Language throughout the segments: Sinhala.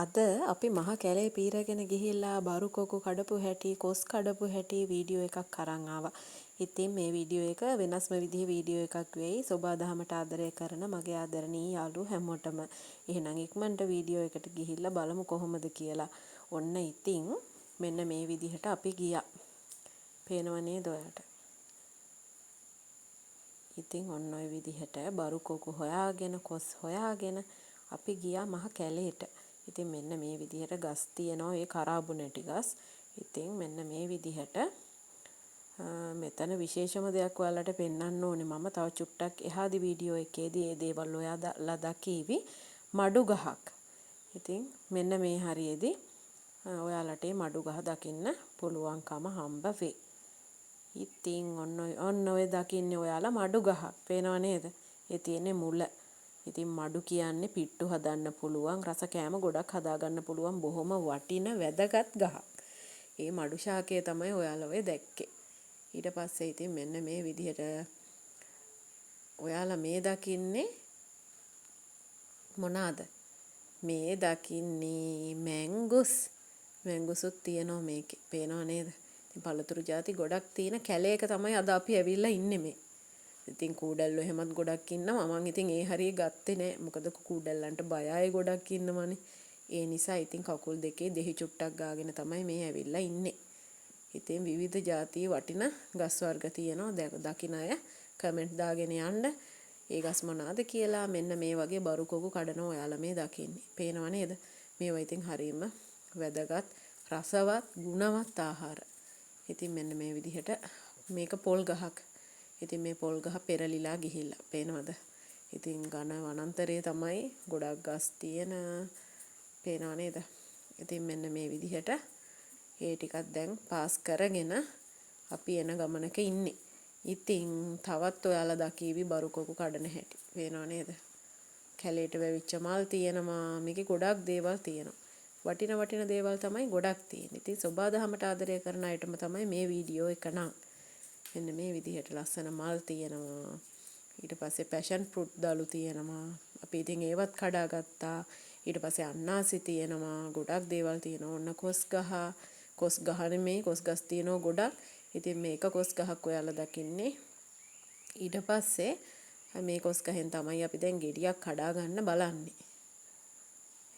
අද අපි මහ කැලේ පීරගෙන ගිහිල්ලා බරු කොකු කඩපු හැටි, කොස් කඩපු හැටි වීඩියෝ එකක් අරන් ආවා. ඉතින් මේ වීඩියෝ එක වෙනස්ම විදිහේ වීඩියෝ එකක් වෙයි. සෝබා දහමට ආදරය කරන මගේ ආදරණීය යාළුවෝ හැමෝටම. එහෙනම් ඉක්මනට වීඩියෝ එකට ගිහිල්ලා බලමු කොහොමද කියලා. ඔන්න ඉතින් මෙන්න මේ විදිහට අපි ගියා. පේනව නේද ඔයාලට? ඉතින් ඔන්න ඔය විදිහට බරු කොකු හොයාගෙන කොස් හොයාගෙන අපි ගියා මහ කැලේට. ඉතින් මෙන්න මේ විදිහට ගස් තියෙනවා, ඒ කරාබු නැටි ගස්. ඉතින් මෙන්න මේ විදිහට මෙතන විශේෂම දෙයක් ඔයාලට පෙන්වන්න ඕනේ. මම තව චුට්ටක් එහාදී වීඩියෝ එකේදී මේ දේවල් ඔයාලා දකීවි. මඩු ගහක්. ඉතින් මෙන්න මේ හරියේදී ඔයාලට මේ මඩු ගහ දකින්න පුළුවන්කම හම්බ වෙයි. ඉතින් ඔන්න ඔය දකින්නේ ඔයාලා මඩු ගහක්. පේනව නේද? ඒ තියෙන්නේ මුල. ඉතින් මඩු කියන්නේ පිට්ටු හදන්න පුළුවන්, රස කෑම ගොඩක් හදාගන්න පුළුවන් බොහොම වටින වැදගත් ගහක්. ඒ මඩු ශාකය තමයි ඔයාලා ඔය දැක්කේ. ඊට පස්සේ ඉතින් මෙන්න මේ විදිහට ඔයාලා මේ දකින්නේ මොනවාද? මේ දකින්නේ මැංගුස්. මැංගුසුත් තියෙනවා මේකේ. පේනව නේද? ඉතින් පළතුරු ಜಾති ගොඩක් තියෙන කැලේක තමයි අද අපි ඇවිල්ලා ඉන්නේ මේ. ඉතින් කූඩැල්ලෝ එහෙමත් ගොඩක් ඉන්නවා. මම ඉතින් ඒ හරිය ගත්තේ නෑ. මොකද කූඩැල්ලන්ට බයයි ගොඩක් ඉන්නවනේ. ඒ නිසා ඉතින් කකුල් දෙකේ දෙහි චුට්ටක් ගාගෙන තමයි මේ ඇවිල්ලා ඉන්නේ. ඉතින් විවිධ ಜಾතිය වටින ගස් වර්ග තියෙනවා. දකින්න අය කමෙන්ට් දාගෙන යන්න. ඒ ගස් මොනවාද කියලා. මෙන්න මේ වගේ බරු කොකු කඩනවා ඔයාලා මේ දකින්නේ. පේනව නේද? මේවා ඉතින් හරීම වැදගත්, රසවත්, ගුණවත් ආහාර. ඉතින් මෙන්න මේ විදිහට මේක පොල් ගහක්. ඉතින් මේ පොල් ගහ පෙරලිලා ගිහිල්ලා. පේනවද? ඉතින් ඝන වනාන්තරයේ තමයි ගොඩක් ගස් තියෙන. පේනව නේද? ඉතින් මෙන්න මේ විදිහට ඒ ටිකක් දැන් පාස් කරගෙන අපි එන ගමනක ඉන්නේ. ඉතින් තවත් ඔයාලා දකීවි බරු කොකු කඩන හැටි. පේනව නේද? කැලේට වැවිච්ච මල් තියෙනවා. මේකේ ගොඩක් දේවල් තියෙනවා. වටින දේවල් තමයි ගොඩක් තියෙන්නේ. ඉතින් සෝබා දහමට ආදරය කරන අයටම තමයි මේ වීඩියෝ එක නම්. මෙන්න මේ විදිහට ලස්සන මල් තියෙනවා. ඊට පස්සේ පැෂන් ෆෘට් දලු තියෙනවා. අපි ඉතින් ඒවත් කඩාගත්තා. ඊට පස්සේ අන්නාසි තියෙනවා. ගොඩක් දේවල් තියෙනවා. ඔන්න කොස් ගහ. කොස් ගහ නෙමේ කොස් ගස් තියෙනවා ගොඩක්. ඉතින් මේක කොස් ගහක් ඔයාලා දකින්නේ. ඊට පස්සේ මේ කොස් ගහෙන් තමයි අපි දැන් ගෙඩියක් කඩා ගන්න බලන්නේ.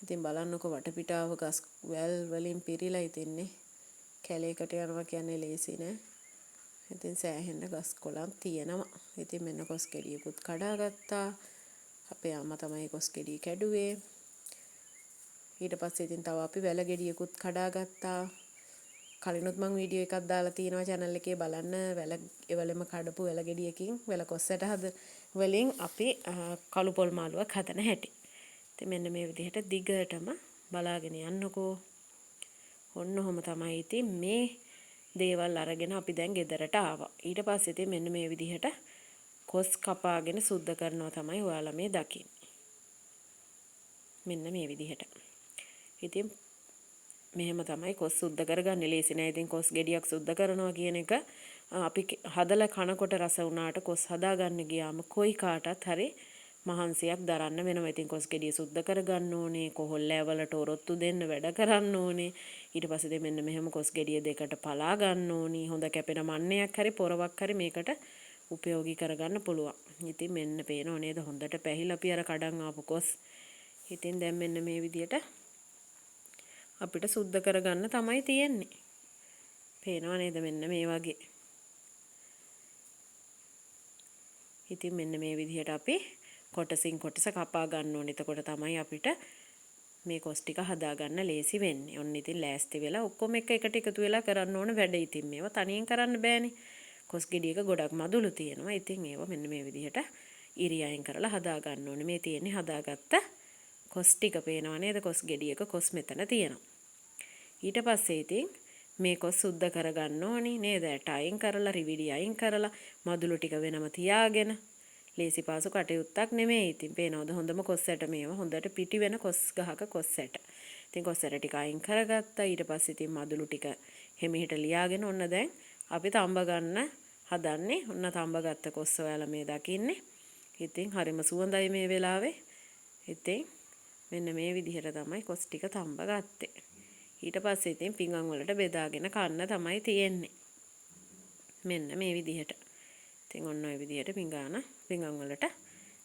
ඉතින් බලන්නකො වටපිටාව ගස් වැල් වලින් පිරීලා ඉතින්නේ. කැලේකට යනවා කියන්නේ ලේසි නෑ. ඉතින් සෑහෙන ගස් කොළන් තියෙනවා. ඉතින් මෙන්න කොස් ගෙඩියකුත් කඩාගත්තා. අපේ අම්මා තමයි කොස් ගෙඩිය කැඩුවේ. ඊට පස්සේ ඉතින් තව අපි වැල ගෙඩියකුත් කඩාගත්තා. කලිනුත් මම වීඩියෝ එකක් දාලා තියෙනවා channel එකේ බලන්න. එවලෙම කඩපු වැල ගෙඩියකින් වැල කොස්සට වලින් අපි කළු පොල් මාළුවක් හදන හැටි. ඉතින් මෙන්න මේ විදිහට දිගටම බලාගෙන යන්නකෝ. ඔන්න ඔහොම තමයි ඉතින් මේ දේවල් අරගෙන අපි දැන් ගෙදරට ආවා. ඊට පස්සේ ඉතින් මෙන්න මේ විදිහට කොස් කපාගෙන සුද්ධ කරනවා තමයි ඔයාලා මේ දකින්නේ. මෙන්න මේ විදිහට. ඉතින් මෙහෙම තමයි කොස් සුද්ධ කරගන්නේ. ලේසි නෑ. ඉතින් කොස් ගෙඩියක් සුද්ධ කරනවා කියන එක අපි හදලා කනකොට රස වුණාට කොස් හදාගන්න ගියාම කොයි කාටත් හරි මහන්සියක් දරන්න වෙනවා. ඉතින් කොස් ගෙඩිය සුද්ධ කරගන්න ඕනේ. කොහොල්ලෑ වලට ඔරොත්තු දෙන්න වැඩ කරන්න ඕනේ. ඊට පස්සේ මෙන්න මෙහෙම කොස් ගෙඩිය දෙකට පලා ගන්න ඕනේ. හොඳ කැපෙන මන්නයක් හරි පොරවක් හරි මේකට උපයෝගී කරගන්න පුළුවන්. ඉතින් මෙන්න පේනෝ නේද? හොඳට පැහිලා අපි අර කඩන් ආපු කොස්. ඉතින් දැන් මෙන්න මේ විදියට අපිට සුද්ධ කරගන්න තමයි තියෙන්නේ. පේනව නේද? මෙන්න මේ වගේ. ඉතින් මෙන්න මේ විදිහට අපි කොටසින් කොටස කපා ගන්න ඕනේ. එතකොට තමයි අපිට මේ කොස් ටික හදාගන්න ලේසි වෙන්නේ. ඔන්න ඉතින් ලෑස්ති වෙලා ඔක්කොම එකට එකතු වෙලා කරන්න ඕන වැඩ. ඉතින් මේවා තනියෙන් කරන්න බෑනේ. කොස් ගෙඩියක ගොඩක් මදුළු තියෙනවා. ඉතින් ඒවා මෙන්න මේ විදිහට ඉරියයින් කරලා හදා ගන්න ඕනේ. මේ තියෙන්නේ හදාගත්ත කොස් ටික. පේනවා නේද? කොස් ගෙඩියක කොස් මෙතන තියෙනවා. ඊට පස්සේ ඉතින් මේ කොස් සුද්ධ කරගන්න ඕනේ නේද? ඇට අයින් කරලා, රිවිඩි අයින් කරලා, මදුළු ටික වෙනම තියාගෙන. ලේසි පාසු කටයුත්තක් නෙමෙයි. ඉතින් පේනවද හොඳම කොස් ඇට මේවා. හොඳට පිටි වෙන කොස් ගහක කොස් ඇට. ඉතින් කොස් ඇට ටික අයින් කරගත්තා. ඊට පස්සේ ඉතින් මදුළු ටික හිමිහිට ලියාගෙන ඔන්න දැන් අපි තඹ ගන්න හදන්නේ. ඔන්න තඹ ගත්ත කොස් ඔයාලා මේ දකින්නේ. ඉතින් හරිම සුවඳයි මේ වෙලාවේ. ඉතින් මෙන්න මේ විදිහට තමයි කොස් ටික තඹ ගත්තේ. ඊට පස්සේ ඉතින් පිඟන් වලට බෙදාගෙන කන්න තමයි තියෙන්නේ. මෙන්න මේ විදිහට. ඉතින් ඔන්න ඔය විදිහට පිඟන් වලට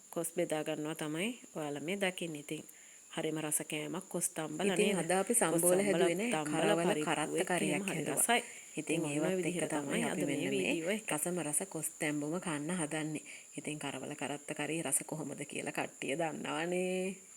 කොස් බෙදා ගන්නවා තමයි ඔයාලා මේ දකින්නේ. ඉතින් හරිම රස කෑමක් කොස් තම්බලා නේද? ඉතින් අද අපි සම්බෝල හැදුවේ කරවල කරත්ත කරියක් හැදුවා. ඉතින් ඒවත් එක තමයි අපි මෙන්න මේ රසම රස කොස් තැඹුම කන්න හදන්නේ. ඉතින් කරවල කරත්ත කරි රස කොහොමද කියලා කට්ටිය දන්නවනේ.